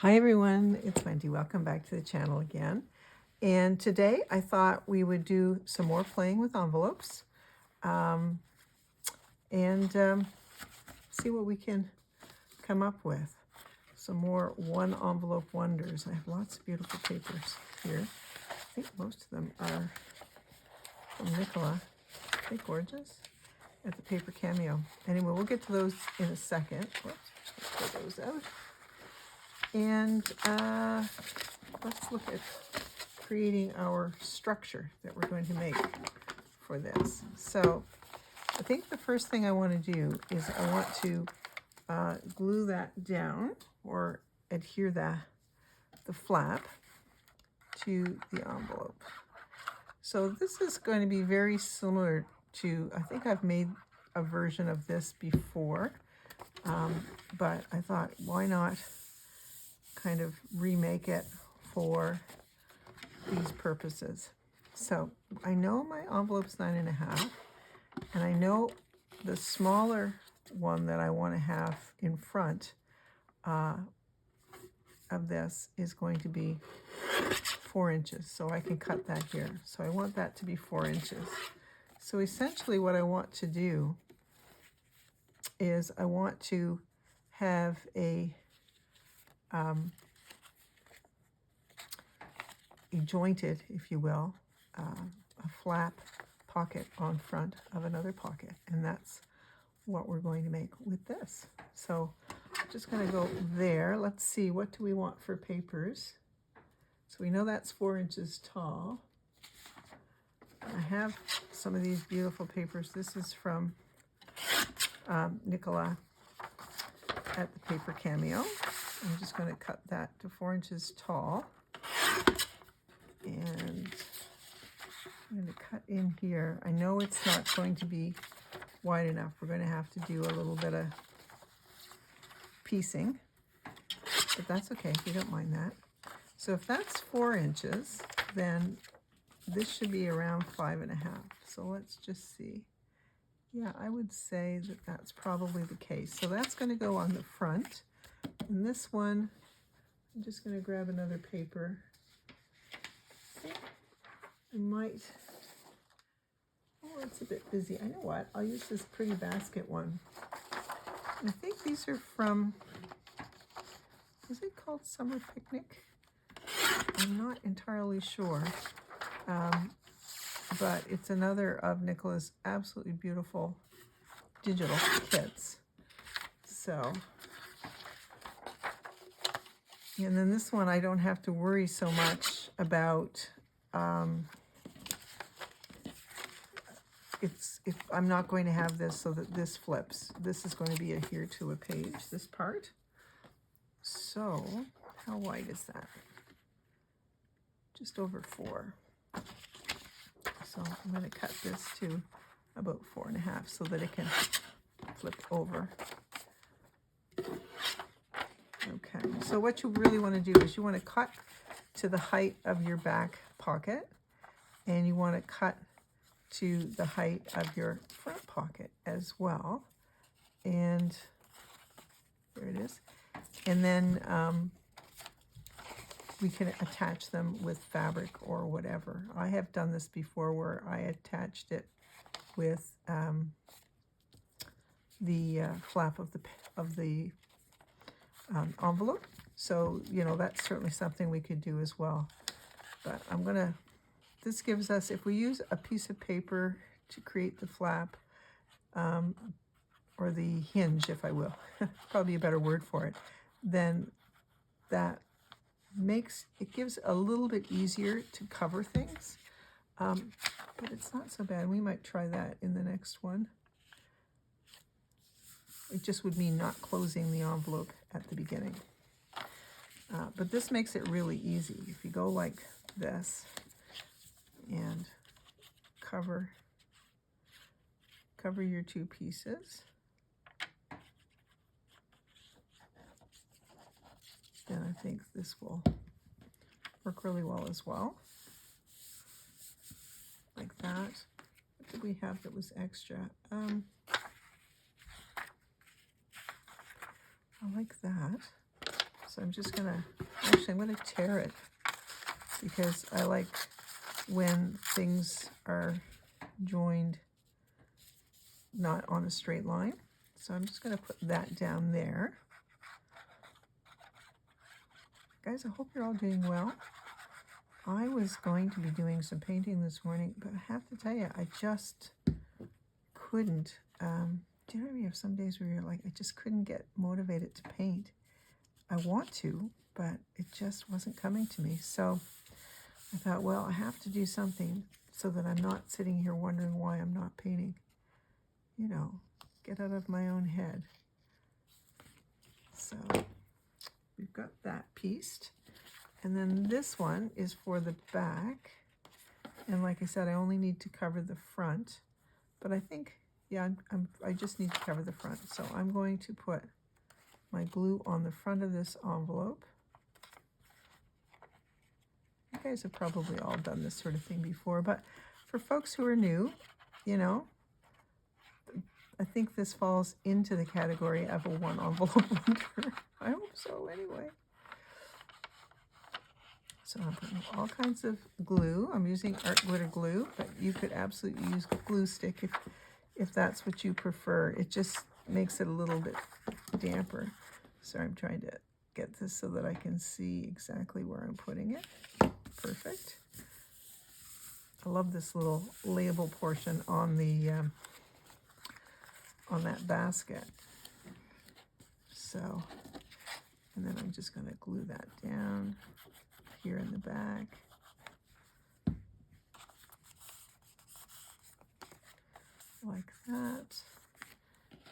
Hi everyone, it's Wendy. Welcome back to the channel again. And today I thought we would do some more playing with envelopes and see what we can come up with. Some more one envelope wonders. I have lots of beautiful papers here. I think most of them are from Nicola. Aren't they gorgeous? At the ThePaperCameo. Anyway, we'll get to those in a second. Whoops, let's pull those out. And let's look at creating our structure that we're going to make for this. So I think the first thing I want to do is I want to glue that down or adhere the flap to the envelope. So this is going to be very similar to, I think I've made a version of this before, but I thought, why not kind of remake it for these purposes. So I know my envelope's 9.5, and I know the smaller one that I want to have in front of this is going to be 4 inches, so I can cut that here. So I want that to be 4 inches. So essentially what I want to do is I want to have a jointed, if you will, a flap pocket on front of another pocket, and that's what we're going to make with this. So I'm just going to go there. Let's see, what do we want for papers? So we know that's 4 inches tall. I have some of these beautiful papers. This is from Nicola at ThePaperCameo. I'm just going to cut that to 4 inches tall. And I'm going to cut in here. I know it's not going to be wide enough. We're going to have to do a little bit of piecing, but that's okay if you don't mind that. So if that's 4 inches, then this should be around 5.5. So let's just see. Yeah, I would say that that's probably the case. So that's going to go on the front. And this one, I'm just going to grab another paper. I might, oh, it's a bit busy. I know what, I'll use this pretty basket one. And I think these are from, is it called Summer Picnic? I'm not entirely sure. But it's another of Nicola's absolutely beautiful digital kits. So, and then this one I don't have to worry so much about. If I'm not going to have this so that this flips. This is going to be adhered to a page, this part. So, how wide is that? Just over 4. So I'm going to cut this to about 4.5 so that it can flip over. Okay, so what you really want to do is you want to cut to the height of your back pocket, and you want to cut to the height of your front pocket as well. And there it is. And then we can attach them with fabric or whatever. I have done this before where I attached it with the flap of the envelope. So, you know, that's certainly something we could do as well. But I'm gonna, this gives us, if we use a piece of paper to create the flap, or the hinge, if I will, probably a better word for it, then that makes, it gives a little bit easier to cover things, but it's not so bad. We might try that in the next one. It just would mean not closing the envelope at the beginning. But this makes it really easy. If you go like this and cover your 2 pieces, then I think this will work really well as well. Like that. What did we have that was extra? I like that. So So I'm just gonna, actually I'm gonna tear it because I like when things are joined not on a straight line. So I'm just gonna put that down there. Guys, I hope you're all doing well. I was going to be doing some painting this morning, but I have to tell you, I just couldn't. Do you know you have some days where you're like, I just couldn't get motivated to paint? I want to, but it just wasn't coming to me. So I thought, well, I have to do something so that I'm not sitting here wondering why I'm not painting. You know, get out of my own head. So we've got that pieced. And then this one is for the back. And like I said, I only need to cover the front. But I think, yeah, I just need to cover the front. So I'm going to put my glue on the front of this envelope. You guys have probably all done this sort of thing before, but for folks who are new, you know, I think this falls into the category of a one envelope wonder. I hope so anyway. So I'm putting all kinds of glue. I'm using art glitter glue, but you could absolutely use glue stick if that's what you prefer. It just makes it a little bit damper. So I'm trying to get this so that I can see exactly where I'm putting it. Perfect. I love this little label portion on the on that basket. So, and then I'm just going to glue that down here in the back. Like that.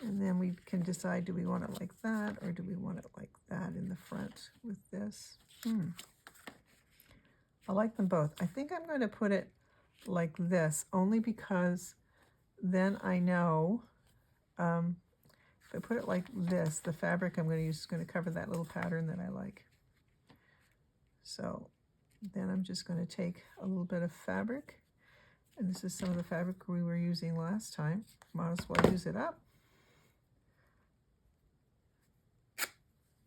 And then we can decide, do we want it like that or do we want it like that in the front with this? I like them both. I think I'm going to put it like this only because then I know if I put it like this, the fabric I'm going to use is going to cover that little pattern that I like. So then I'm just going to take a little bit of fabric, and this is some of the fabric we were using last time. Might as well use it up.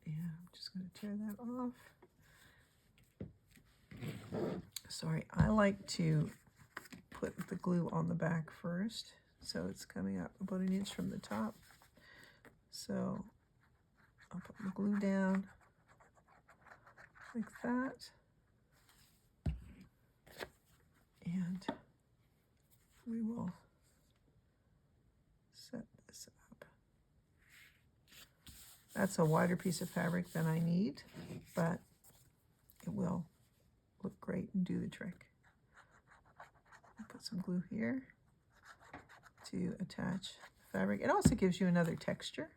And I'm just going to tear that off. Sorry, I like to put the glue on the back first, so it's coming up about 1 inch from the top. So I'll put the glue down like that, and we will set this up. That's a wider piece of fabric than I need, but it will look great and do the trick. I'll put some glue here to attach the fabric. It also gives you another texture,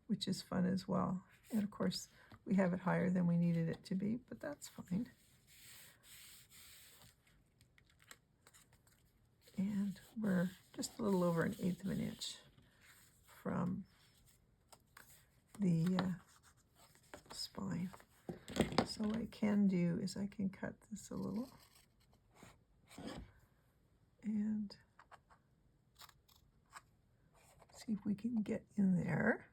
which is fun as well. And of course, we have it higher than we needed it to be, but that's fine. And we're just a little over 1/8 of an inch from the spine. So what I can do is I can cut this a little and see if we can get in there.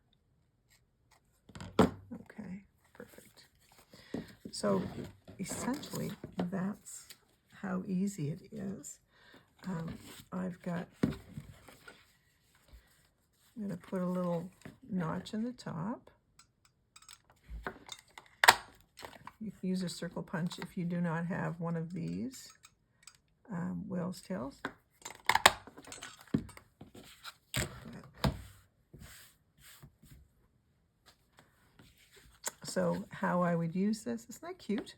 Okay, perfect. So essentially, that's how easy it is. I'm going to put a little notch in the top. You can use a circle punch if you do not have one of these whale's tails. So how I would use this, isn't that cute?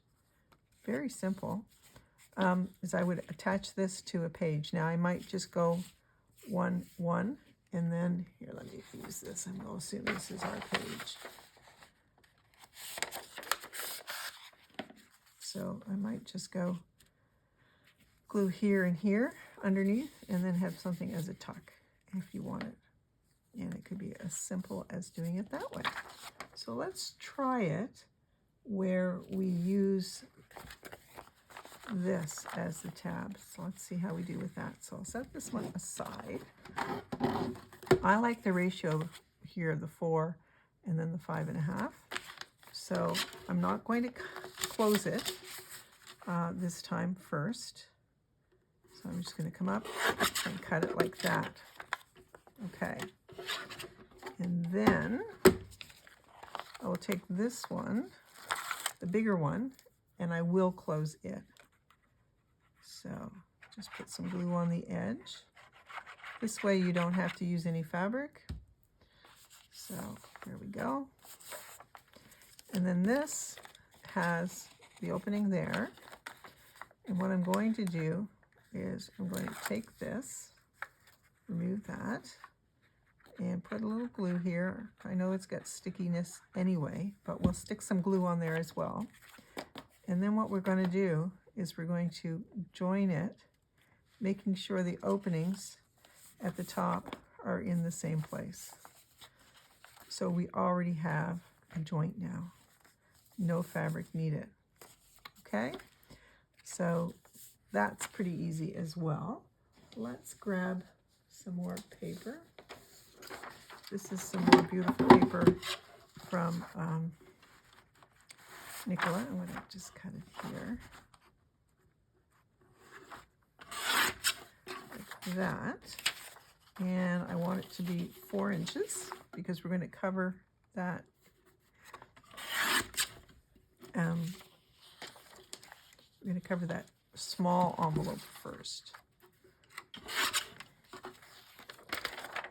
Very simple. Is I would attach this to a page. Now I might just go 1, 1, and then here, let me use this. I'm going to assume this is our page. So I might just go glue here and here underneath, and then have something as a tuck if you want it. And it could be as simple as doing it that way. So let's try it where we use this as the tab. So let's see how we do with that. So I'll set this one aside. I like the ratio here, the 4 and then the 5.5. So I'm not going to close it this time first. So I'm just going to come up and cut it like that. Okay. And then I will take this one, the bigger one, and I will close it. So just put some glue on the edge. This way you don't have to use any fabric. So there we go. And then this has the opening there. And what I'm going to do is I'm going to take this, remove that, and put a little glue here. I know it's got stickiness anyway, but we'll stick some glue on there as well. And then what we're going to do is we're going to join it, making sure the openings at the top are in the same place. So we already have a joint now. No fabric needed. Okay? So that's pretty easy as well. Let's grab some more paper. This is some more beautiful paper from Nicola. I'm going to just cut it here. Like that. And I want it to be 4 inches because we're going to cover that. We're going to cover that small envelope first.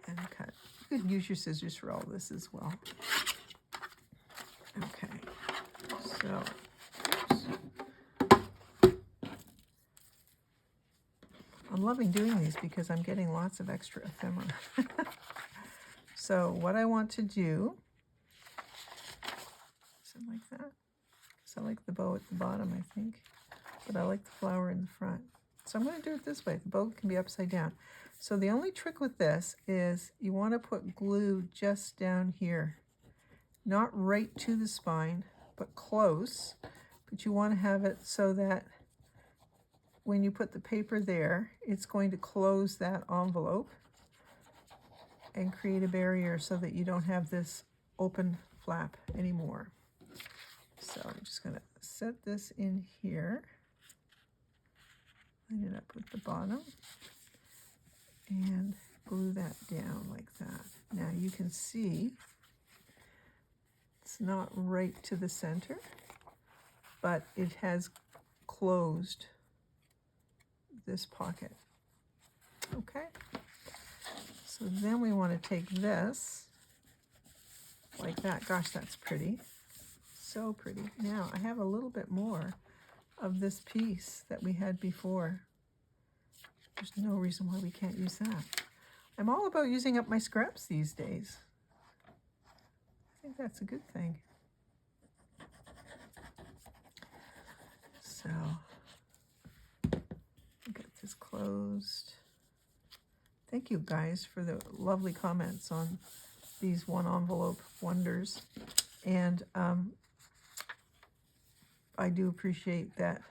And cut. You could use your scissors for all this as well. Okay. So, oops. I'm loving doing these because I'm getting lots of extra ephemera. So what I want to do, something like that. Because I like the bow at the bottom, I think. But I like the flower in the front. So I'm going to do it this way. The bow can be upside down. So the only trick with this is you want to put glue just down here. Not right to the spine, but close. But you want to have it so that when you put the paper there, it's going to close that envelope and create a barrier so that you don't have this open flap anymore. So I'm just going to set this in here. Line it up with the bottom and glue that down like that. Now you can see it's not right to the center, but it has closed this pocket. Okay, so then we want to take this like that. Gosh, that's pretty. So pretty. Now I have a little bit more of this piece that we had before. There's no reason why we can't use that. I'm all about using up my scraps these days. I think that's a good thing. So, get this closed. Thank you guys for the lovely comments on these one envelope wonders. And I do appreciate that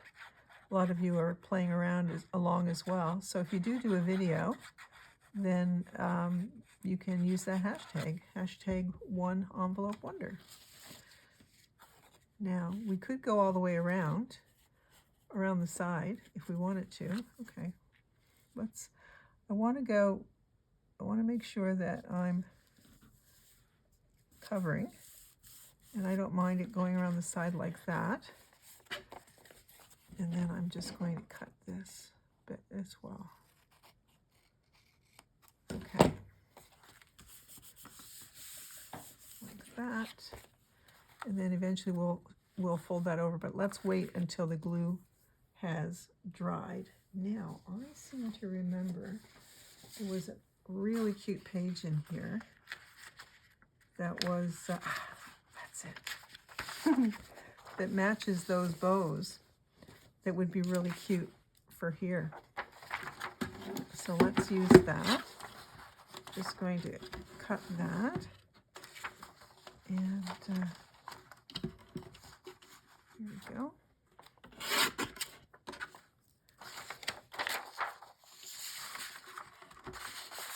a lot of you are playing around along as well. So if you do a video, then you can use that hashtag one envelope wonder. Now we could go all the way around the side if we wanted to. Okay, I want to make sure that I'm covering, and I don't mind it going around the side like that. And then I'm just going to cut this bit as well. Okay. Like that. And then eventually we'll fold that over, but let's wait until the glue has dried. Now, I seem to remember there was a really cute page in here that was, that's it, that matches those bows. That would be really cute for here. So let's use that. Just going to cut that. And here we go.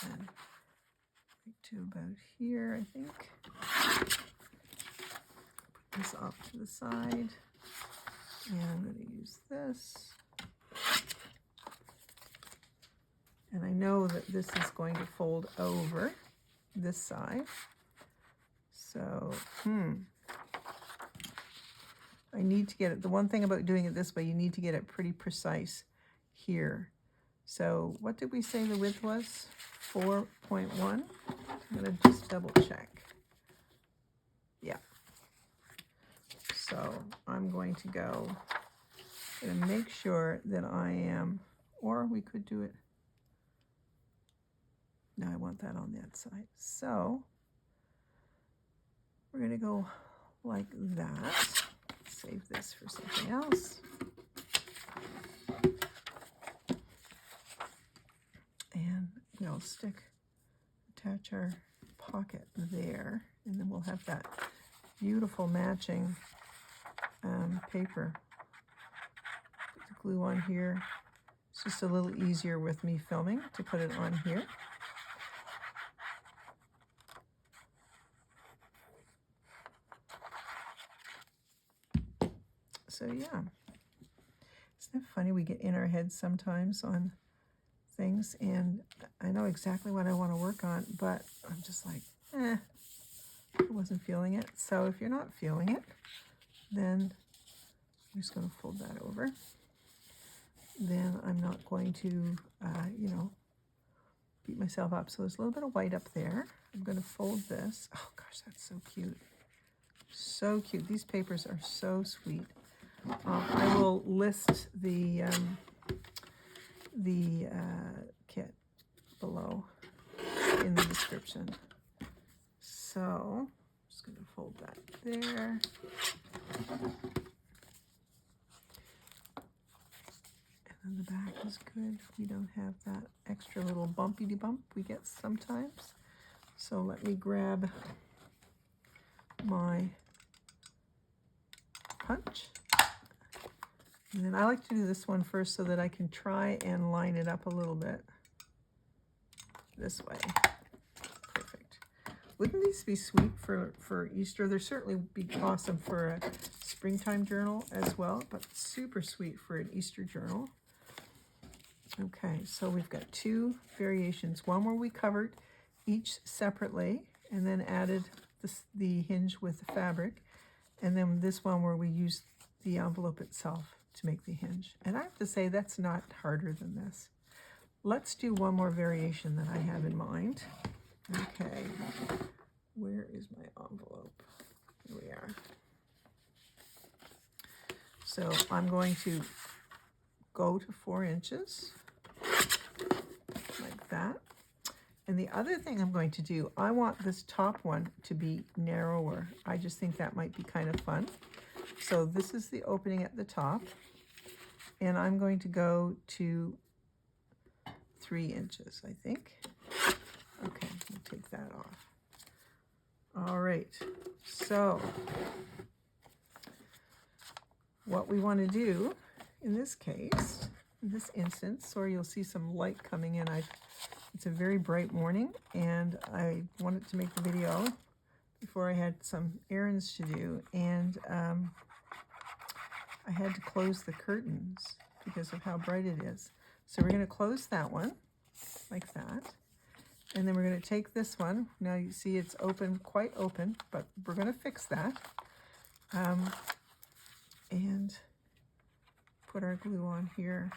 And right to about here, I think. Put this this off to the side. And I'm going to use this. And I know that this is going to fold over this side. So, I need to get it. The one thing about doing it this way, you need to get it pretty precise here. So what did we say the width was? 4.1. I'm going to just double check. Yeah. So I'm going to go and make sure that I am, or we could do it. No, I want that on that side. So we're going to go like that. Save this for something else. And we'll attach our pocket there, and then we'll have that beautiful matching paper. Put the glue on here. It's just a little easier with me filming to put it on here. So yeah, isn't it funny we get in our heads sometimes on things, and I know exactly what I want to work on, but I'm just like, I wasn't feeling it. So if you're not feeling it, then I'm just going to fold that over. Then I'm not going to, beat myself up. So there's a little bit of white up there. I'm going to fold this. Oh gosh, that's so cute. So cute. These papers are so sweet. I will list the kit below in the description. So I'm just going to fold that there. And then the back is good. We don't have that extra little bumpy bump we get sometimes. So let me grab my punch. And then I like to do this one first so that I can try and line it up a little bit this way. Perfect. Wouldn't these be sweet for Easter? They're certainly be awesome for a springtime journal as well, but super sweet for an Easter journal. Okay, so we've got two variations. One where we covered each separately and then added the hinge with the fabric. And then this one where we used the envelope itself to make the hinge. And I have to say that's not harder than this. Let's do one more variation that I have in mind. Okay, where is my envelope? Here we are. So I'm going to go to 4 inches, like that. And the other thing I'm going to do, I want this top one to be narrower. I just think that might be kind of fun. So this is the opening at the top, and I'm going to go to 3 inches, I think. Okay, we'll take that off. All right, so what we want to do in this case, in this instance, sorry, you'll see some light coming in. It's a very bright morning, and I wanted to make the video before I had some errands to do, and I had to close the curtains because of how bright it is. So we're going to close that one like that, and then we're going to take this one. Now you see it's open, quite open, but we're going to fix that, and put our glue on here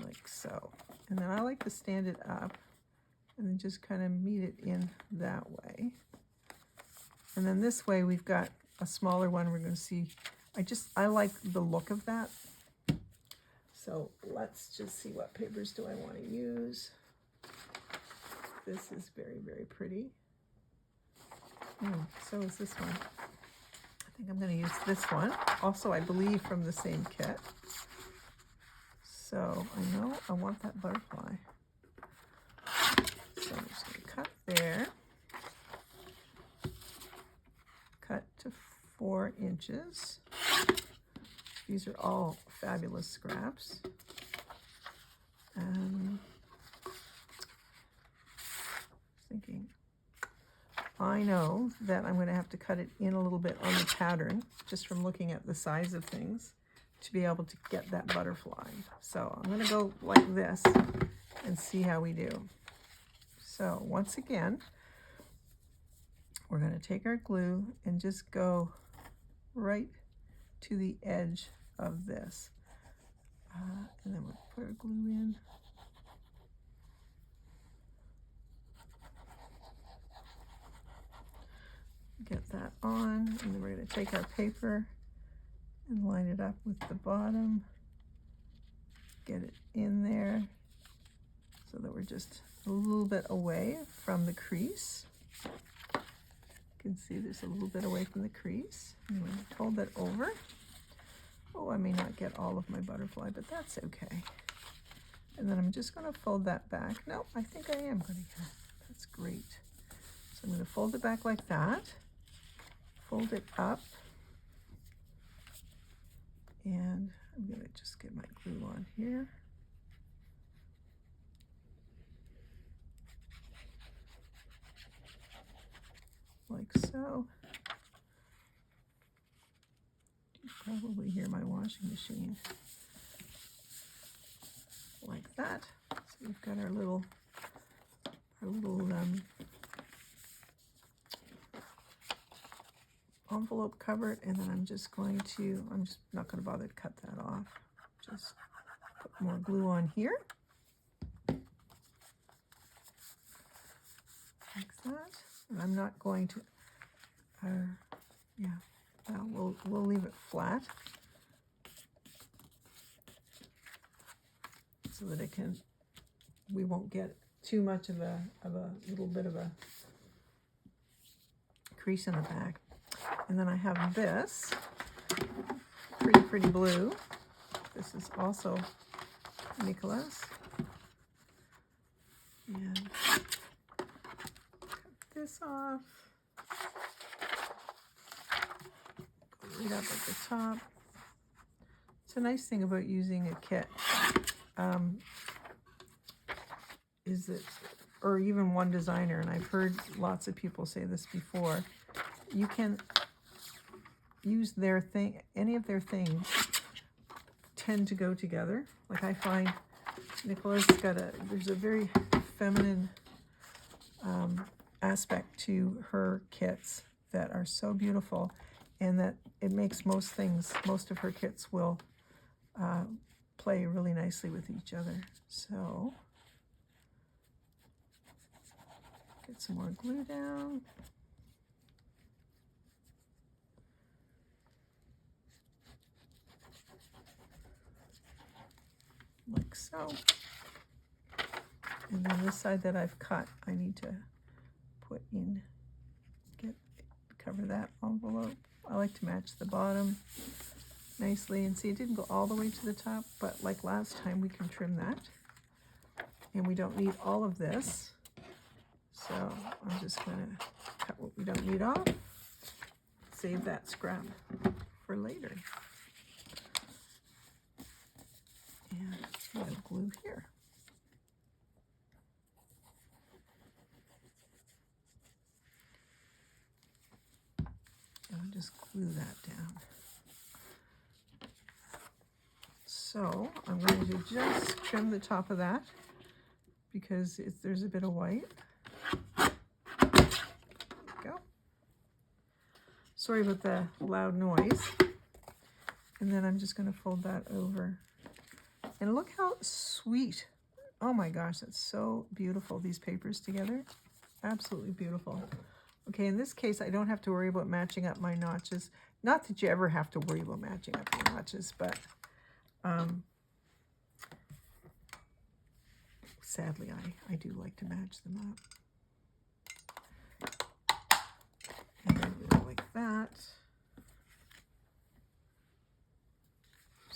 like so. And then I like to stand it up and then just kind of meet it in that way. And then this way we've got a smaller one. We're going to see, I like the look of that. So let's just see, what papers do I want to use? This is very, very pretty. So is this one. I think I'm going to use this one. Also, I believe from the same kit. So I know I want that butterfly. So I'm just going to cut there. Cut to 4 inches. These are all fabulous scraps. Thinking I know that I'm going to have to cut it in a little bit on the pattern, just from looking at the size of things, to be able to get that butterfly. So I'm going to go like this and see how we do. So once again, we're going to take our glue and just go right to the edge of this. And then we'll put our glue in. Get that on, and then we're going to take our paper and line it up with the bottom. Get it in there so that we're just a little bit away from the crease. You can see there's a little bit away from the crease. I'm going to fold that over. Oh, I may not get all of my butterfly, but that's okay. And then I'm just going to fold that back. No, I think I am going to get it. That's great. So I'm going to fold it back like that. Fold it up. And I'm going to just get my glue on here. Like so. You probably hear my washing machine. Like that. So we've got our little envelope covered, and then I'm just not going to bother to cut that off. Just put more glue on here. Like that. And I'm not going to, we'll leave it flat so that we won't get too much of a little bit of a crease in the back. And then I have this pretty blue. This is also Nicola's. And cut this off. Go right up at the top. It's a nice thing about using a kit. Is that, or even one designer, and I've heard lots of people say this before, you can use their thing, any of their things tend to go together. Like I find Nicola's there's a very feminine aspect to her kits that are so beautiful, and that it makes most of her kits will play really nicely with each other. So get some more glue down. Like so. And then this side that I've cut, I need to cover that envelope. I like to match the bottom nicely, and see it didn't go all the way to the top, but like last time we can trim that. And we don't need all of this. So I'm just going to cut what we don't need off, save that scrap for later. And we have glue here. And I'll just glue that down. So I'm going to just trim the top of that because there's a bit of white. Go. Sorry about the loud noise. And then I'm just going to fold that over. And look how sweet. Oh my gosh, that's so beautiful, these papers together. Absolutely beautiful. Okay, in this case, I don't have to worry about matching up my notches. Not that you ever have to worry about matching up your notches, but sadly, I do like to match them up. And then go like that.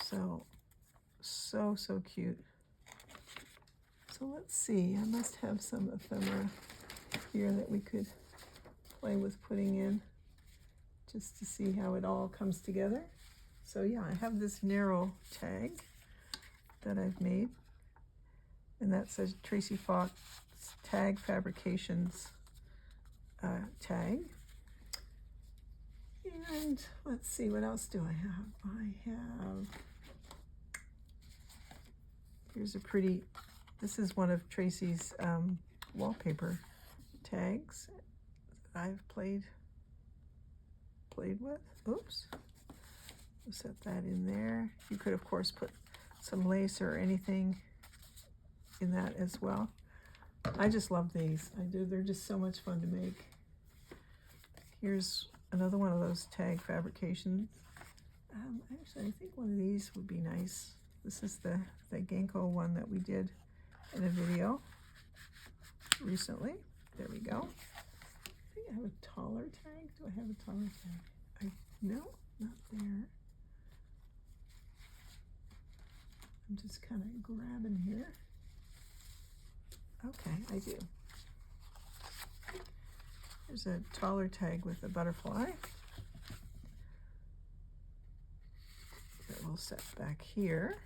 So cute. So let's see, I must have some ephemera here that we could play with putting in just to see how it all comes together. So yeah, I have this narrow tag that I've made, and that says Tracy Fox Tag Fabrications tag. And let's see, what else do I have? Here's a pretty, this is one of Tracy's wallpaper tags that I've played with. Oops. We'll set that in there. You could, of course, put some lace or anything in that as well. I just love these. I do. They're just so much fun to make. Here's another one of those tag fabrications. Actually, I think one of these would be nice. This is the Genko one that we did in a video recently. There we go. I think I have a taller tag. Do I have a taller tag? No, not there. I'm just kind of grabbing here. Okay, I do. There's a taller tag with a butterfly that we'll set back here.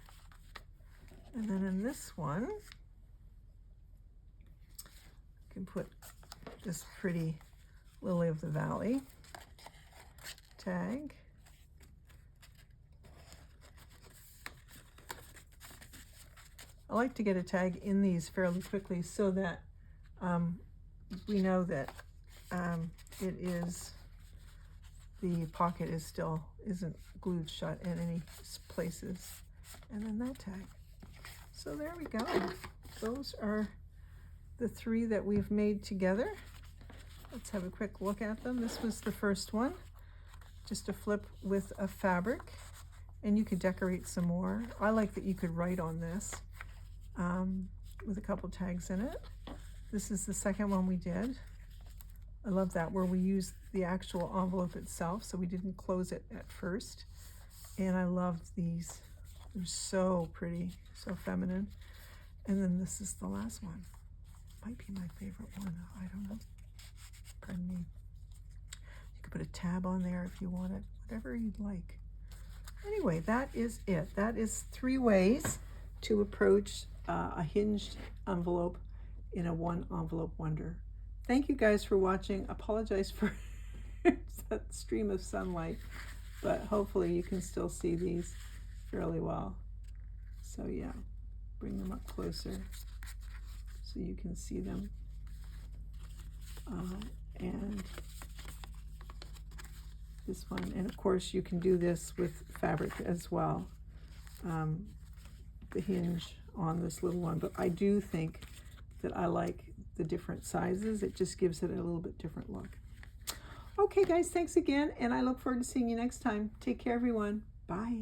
And then in this one, I can put this pretty Lily of the Valley tag. I like to get a tag in these fairly quickly so that we know that it is, the pocket is still, isn't glued shut in any places. And then that tag. So there we go. Those are the three that we've made together. Let's have a quick look at them. This was the first one, just a flip with a fabric, and you could decorate some more. I like that you could write on this with a couple tags in it. This is the second one we did. I love that, where we used the actual envelope itself, so we didn't close it at first. And I loved these. They're so pretty, so feminine. And then this is the last one. Might be my favorite one. I don't know. Pardon me. You could put a tab on there if you want it, whatever you'd like. Anyway, that is it. That is 3 ways to approach a hinged envelope in a one envelope wonder. Thank you guys for watching. Apologize for that stream of sunlight, but hopefully you can still see these fairly well. So yeah, bring them up closer so you can see them. And this one, and of course you can do this with fabric as well. The hinge on this little one, but I do think that I like the different sizes. It just gives it a little bit different look. Okay guys, thanks again, and I look forward to seeing you next time. Take care everyone. Bye.